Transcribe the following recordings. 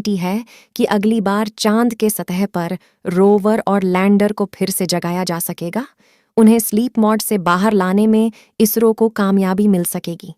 है कि अगली बार चांद के सतह पर रोवर और लैंडर को फिर से जगाया जा सकेगा। उन्हें स्लीप मोड से बाहर लाने में इसरो को कामयाबी मिल सकेगी।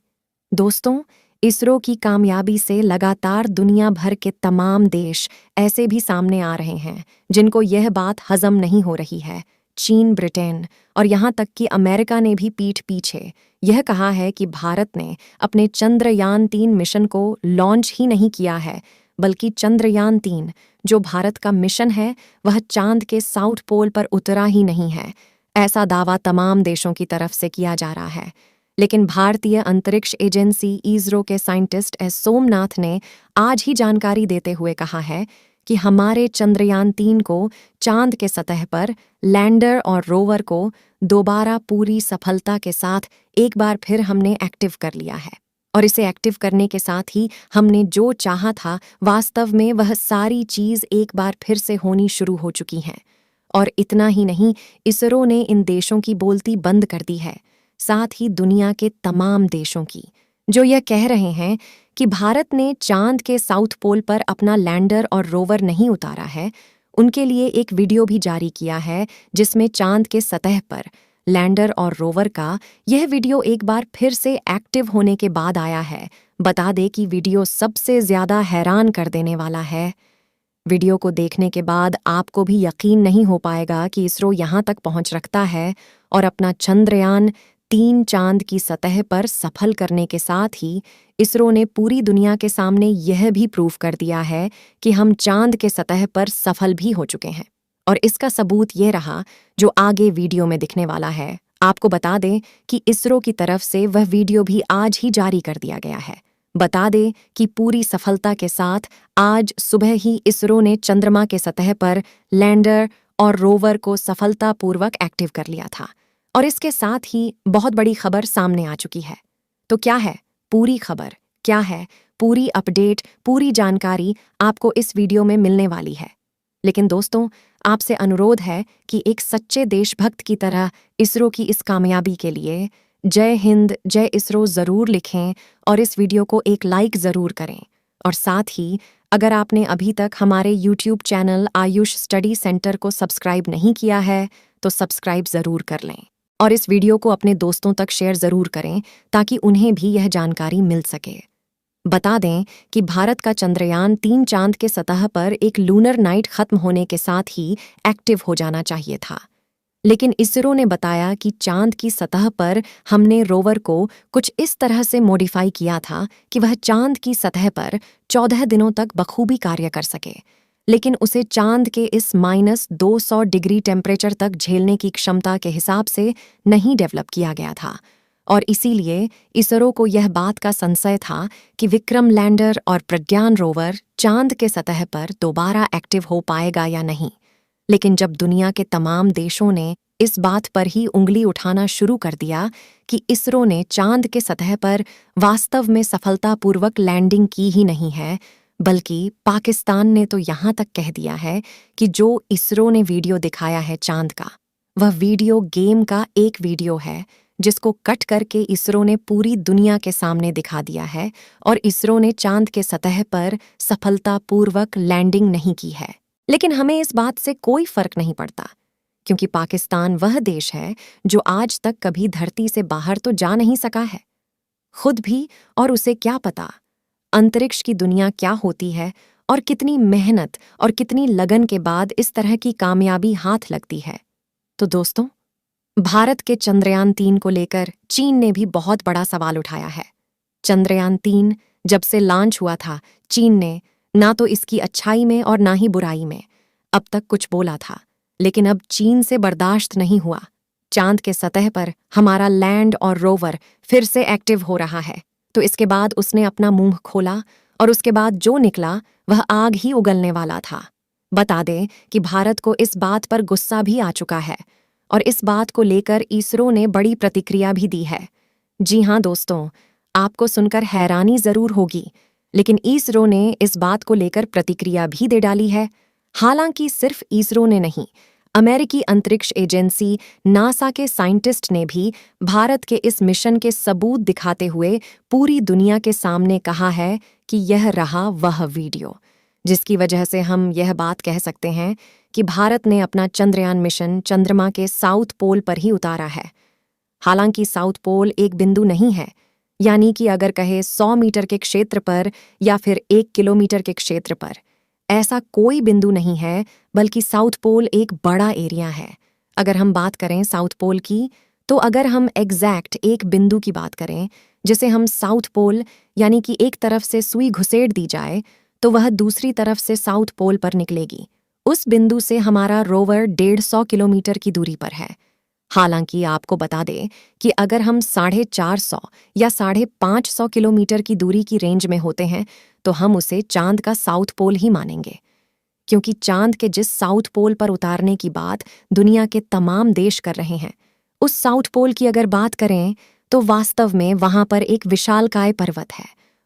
दोस्तों, इसरो की कामयाबी से लगातार दुनिया भर के तमाम देश ऐसे भी सामने आ रहे हैं जिनको यह बात हजम नहीं हो रही है। चीन, ब्रिटेन और यहाँ तक कि अमेरिका ने भी पीठ पीछे यह कहा है कि भारत ने अपने चंद्रयान-3 मिशन को लॉन्च ही नहीं किया है, बल्कि चंद्रयान-3 जो भारत का मिशन है वह चांद के साउथ पोल पर उतरा ही नहीं है। ऐसा दावा तमाम देशों की तरफ से किया जा रहा है। लेकिन भारतीय अंतरिक्ष एजेंसी इसरो के साइंटिस्ट एस सोमनाथ ने आज ही जानकारी देते हुए कहा है कि हमारे चंद्रयान-3 को चांद के सतह पर लैंडर और रोवर को दोबारा पूरी सफलता के साथ एक बार फिर हमने एक्टिव कर लिया है। और इसे एक्टिव करने के साथ ही हमने जो चाहा था वास्तव में वह सारी चीज़ एक बार फिर से होनी शुरू हो चुकी हैं। और इतना ही नहीं, इसरो ने इन देशों की बोलती बंद कर दी है, साथ ही दुनिया के तमाम देशों की, जो यह कह रहे हैं कि भारत ने चांद के साउथ पोल पर अपना लैंडर और रोवर नहीं उतारा है। उनके लिए एक वीडियो भी जारी किया है जिसमें चांद के सतह पर लैंडर और रोवर का यह वीडियो एक बार फिर से एक्टिव होने के बाद आया है। बता दे कि वीडियो सबसे ज्यादा हैरान कर देने वाला है। वीडियो को देखने के बाद आपको भी यकीन नहीं हो पाएगा कि इसरो यहाँ तक पहुँच रखता है और अपना चंद्रयान-3 चांद की सतह पर सफल करने के साथ ही इसरो ने पूरी दुनिया के सामने यह भी प्रूव कर दिया है कि हम चांद के सतह पर सफल भी हो चुके हैं। और इसका सबूत ये रहा जो आगे वीडियो में दिखने वाला है। आपको बता दें कि इसरो की तरफ से वह वीडियो भी आज ही जारी कर दिया गया है। बता दें कि पूरी सफलता के साथ आज सुबह ही इसरो ने चंद्रमा के सतह पर लैंडर और रोवर को सफलतापूर्वक एक्टिव कर लिया था। और इसके साथ ही बहुत बड़ी खबर सामने आ चुकी है। तो क्या है पूरी खबर, क्या है पूरी अपडेट, पूरी जानकारी आपको इस वीडियो में मिलने वाली है। लेकिन दोस्तों, आपसे अनुरोध है कि एक सच्चे देशभक्त की तरह इसरो की इस कामयाबी के लिए जय हिंद, जय इसरो ज़रूर लिखें और इस वीडियो को एक लाइक ज़रूर करें। और साथ ही अगर आपने अभी तक हमारे YouTube channel Ayush study centre को सब्सक्राइब नहीं किया है तो सब्सक्राइब ज़रूर कर लें और इस वीडियो को अपने दोस्तों तक शेयर ज़रूर करें ताकि उन्हें भी यह जानकारी मिल सके। बता दें कि भारत का चंद्रयान-3 चांद के सतह पर एक लूनर नाइट खत्म होने के साथ ही एक्टिव हो जाना चाहिए था। लेकिन इसरो ने बताया कि चांद की सतह पर हमने रोवर को कुछ इस तरह से मॉडिफाई किया था कि वह चांद की सतह पर 14 दिनों तक बखूबी कार्य कर सके, लेकिन उसे चांद के इस -200 डिग्री टेम्परेचर तक झेलने की क्षमता के हिसाब से नहीं डेवलप किया गया था। और इसीलिए इसरो को यह बात का संशय था कि विक्रम लैंडर और प्रज्ञान रोवर चांद के सतह पर दोबारा एक्टिव हो पाएगा या नहीं। लेकिन जब दुनिया के तमाम देशों ने इस बात पर ही उंगली उठाना शुरू कर दिया कि इसरो ने चांद के सतह पर वास्तव में सफलतापूर्वक लैंडिंग की ही नहीं है, बल्कि पाकिस्तान ने तो यहाँ तक कह दिया है कि जो इसरो ने वीडियो दिखाया है चांद का, वह वीडियो गेम का एक वीडियो है जिसको कट करके इसरो ने पूरी दुनिया के सामने दिखा दिया है और इसरो ने चांद के सतह पर सफलतापूर्वक लैंडिंग नहीं की है। लेकिन हमें इस बात से कोई फर्क नहीं पड़ता, क्योंकि पाकिस्तान वह देश है जो आज तक कभी धरती से बाहर तो जा नहीं सका है खुद भी, और उसे क्या पता अंतरिक्ष की दुनिया क्या होती है और कितनी मेहनत और कितनी लगन के बाद इस तरह की कामयाबी हाथ लगती है। तो दोस्तों, भारत के चंद्रयान-3 को लेकर चीन ने भी बहुत बड़ा सवाल उठाया है। चंद्रयान-3 जब से लॉन्च हुआ था, चीन ने ना तो इसकी अच्छाई में और ना ही बुराई में अब तक कुछ बोला था, लेकिन अब चीन से बर्दाश्त नहीं हुआ। चांद के सतह पर हमारा लैंड और रोवर फिर से एक्टिव हो रहा है, तो इसके बाद उसने अपना मुंह खोला और उसके बाद जो निकला वह आग ही उगलने वाला था। बता दें कि भारत को इस बात पर गुस्सा भी आ चुका है और इस बात को लेकर इसरो ने बड़ी प्रतिक्रिया भी दी है। जी हाँ दोस्तों, आपको सुनकर हैरानी ज़रूर होगी, लेकिन इसरो ने इस बात को लेकर प्रतिक्रिया भी दे डाली है। हालांकि सिर्फ इसरो ने नहीं, अमेरिकी अंतरिक्ष एजेंसी नासा के साइंटिस्ट ने भी भारत के इस मिशन के सबूत दिखाते हुए पूरी दुनिया के सामने कहा है कि यह रहा वह वीडियो जिसकी वजह से हम यह बात कह सकते हैं कि भारत ने अपना चंद्रयान मिशन चंद्रमा के साउथ पोल पर ही उतारा है। हालांकि साउथ पोल एक बिंदु नहीं है, यानी कि अगर कहे 100 मीटर के क्षेत्र पर या फिर 1 किलोमीटर के क्षेत्र पर, ऐसा कोई बिंदु नहीं है, बल्कि साउथ पोल एक बड़ा एरिया है। अगर हम बात करें साउथ पोल की, तो अगर हम एग्जैक्ट एक बिंदु की बात करें जिसे हम साउथ पोल यानी कि एक तरफ से सुई घुसेड़ दी जाए तो वह दूसरी तरफ से साउथ पोल पर निकलेगी। उस बिंदु से हमारा रोवर 150 किलोमीटर की दूरी पर है। हालांकि आपको बता दें कि अगर हम 450 या 550 किलोमीटर की दूरी की रेंज में होते हैं तो हम उसे चांद का साउथ पोल ही मानेंगे, क्योंकि चांद के जिस साउथ पोल पर उतारने की बात दुनिया के तमाम देश कर रहे हैं, उस साउथ पोल की अगर बात करें तो वास्तव में वहां पर एक विशालकाय पर्वत है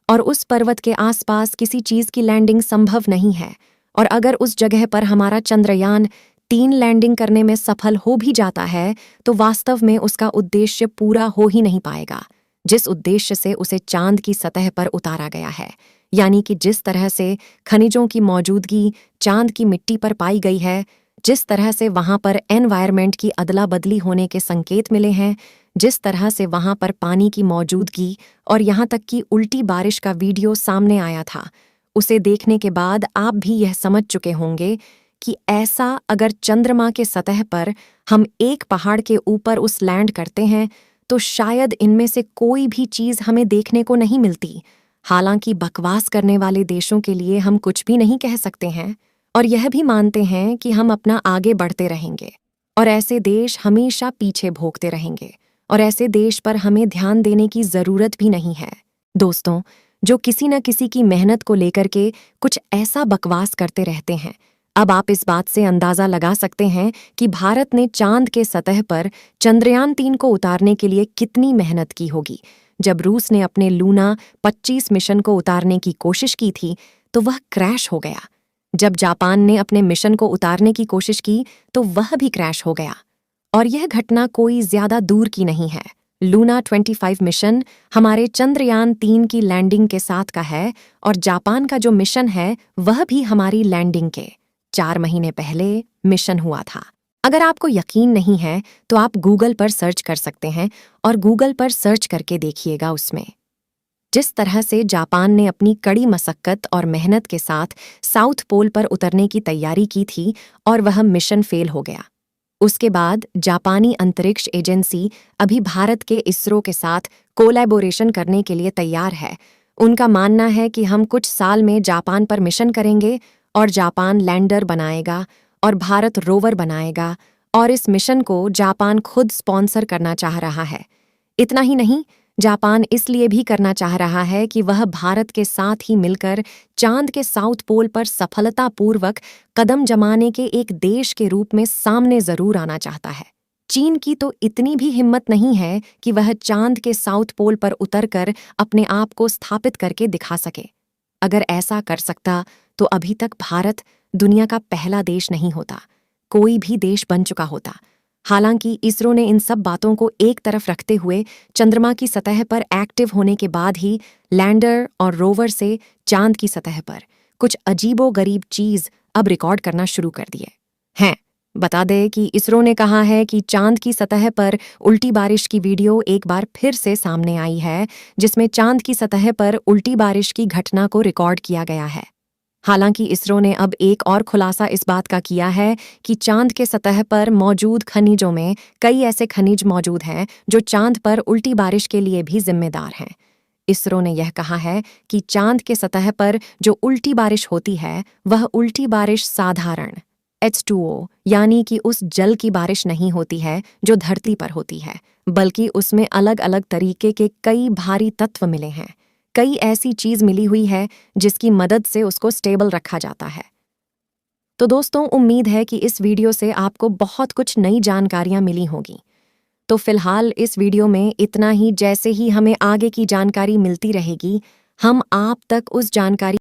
और उस पर्वत के आसपास किसी चीज की लैंडिंग संभव नहीं है। और अगर उस जगह पर हमारा चंद्रयान 3 लैंडिंग करने में सफल हो भी जाता है तो वास्तव में उसका उद्देश्य पूरा हो ही नहीं पाएगा, जिस उद्देश्य से उसे चांद की सतह पर उतारा गया है। यानी कि जिस तरह से खनिजों की मौजूदगी चांद की मिट्टी पर पाई गई है, जिस तरह से वहां पर एनवायरनमेंट की अदला बदली होने के संकेत मिले हैं, जिस तरह से वहां पर पानी की मौजूदगी और यहाँ तक कि उल्टी बारिश का वीडियो सामने आया था, उसे देखने के बाद आप भी यह समझ चुके होंगे कि ऐसा अगर चंद्रमा के सतह पर हम एक पहाड़ के ऊपर उस लैंड करते हैं तो शायद इनमें से कोई भी चीज हमें देखने को नहीं मिलती। हालांकि बकवास करने वाले देशों के लिए हम कुछ भी नहीं कह सकते हैं और यह भी मानते हैं कि हम अपना आगे बढ़ते रहेंगे और ऐसे देश हमेशा पीछे भोगते रहेंगे और ऐसे देश पर हमें ध्यान देने की जरूरत भी नहीं है। दोस्तों, जो किसी न किसी की मेहनत को लेकर के कुछ ऐसा बकवास करते रहते हैं, अब आप इस बात से अंदाजा लगा सकते हैं कि भारत ने चांद के सतह पर चंद्रयान 3 को उतारने के लिए कितनी मेहनत की होगी। जब रूस ने अपने लूना 25 मिशन को उतारने की कोशिश की थी तो वह क्रैश हो गया। जब जापान ने अपने मिशन को उतारने की कोशिश की तो वह भी क्रैश हो गया। और यह घटना कोई ज्यादा दूर की नहीं है। लूना 25 मिशन हमारे चंद्रयान 3 की लैंडिंग के साथ का है और जापान का जो मिशन है वह भी हमारी लैंडिंग के 4 महीने पहले मिशन हुआ था। अगर आपको यकीन नहीं है तो आप गूगल पर सर्च कर सकते हैं और गूगल पर सर्च करके देखिएगा। उसमें जिस तरह से जापान ने अपनी कड़ी मशक्कत और मेहनत के साथ साउथ पोल पर उतरने की तैयारी की थी और वह मिशन फेल हो गया। उसके बाद जापानी अंतरिक्ष एजेंसी अभी भारत के इसरो के साथ कोलैबोरेशन करने के लिए तैयार है। उनका मानना है कि हम कुछ साल में जापान पर मिशन करेंगे और जापान लैंडर बनाएगा और भारत रोवर बनाएगा और इस मिशन को जापान खुद स्पॉन्सर करना चाह रहा है। इतना ही नहीं, जापान इसलिए भी करना चाह रहा है कि वह भारत के साथ ही मिलकर चांद के साउथ पोल पर सफलतापूर्वक कदम जमाने के एक देश के रूप में सामने जरूर आना चाहता है। चीन की तो इतनी भी हिम्मत नहीं है कि वह चांद के साउथ पोल पर उतरकर अपने आप को स्थापित करके दिखा सके। अगर ऐसा कर सकता तो अभी तक भारत दुनिया का पहला देश नहीं होता, कोई भी देश बन चुका होता। हालांकि इसरो ने इन सब बातों को एक तरफ रखते हुए चंद्रमा की सतह पर एक्टिव होने के बाद ही लैंडर और रोवर से चांद की सतह पर कुछ अजीबोगरीब चीज अब रिकॉर्ड करना शुरू कर दिए हैं। बता दें कि इसरो ने कहा है कि चांद की सतह पर उल्टी बारिश की वीडियो एक बार फिर से सामने आई है, जिसमें चांद की सतह पर उल्टी बारिश की घटना को रिकॉर्ड किया गया है। हालांकि इसरो ने अब एक और खुलासा इस बात का किया है कि चांद के सतह पर मौजूद खनिजों में कई ऐसे खनिज मौजूद हैं जो चांद पर उल्टी बारिश के लिए भी जिम्मेदार हैं। इसरो ने यह कहा है कि चांद के सतह पर जो उल्टी बारिश होती है वह उल्टी बारिश साधारण H2O यानी कि उस जल की बारिश नहीं होती है जो धरती पर होती है, बल्कि उसमें अलग अलग तरीके के कई भारी तत्व मिले हैं। कई ऐसी चीज मिली हुई है जिसकी मदद से उसको स्टेबल रखा जाता है। तो दोस्तों, उम्मीद है कि इस वीडियो से आपको बहुत कुछ नई जानकारियां मिली होंगी। तो फिलहाल इस वीडियो में इतना ही। जैसे ही हमें आगे की जानकारी मिलती रहेगी हम आप तक उस जानकारी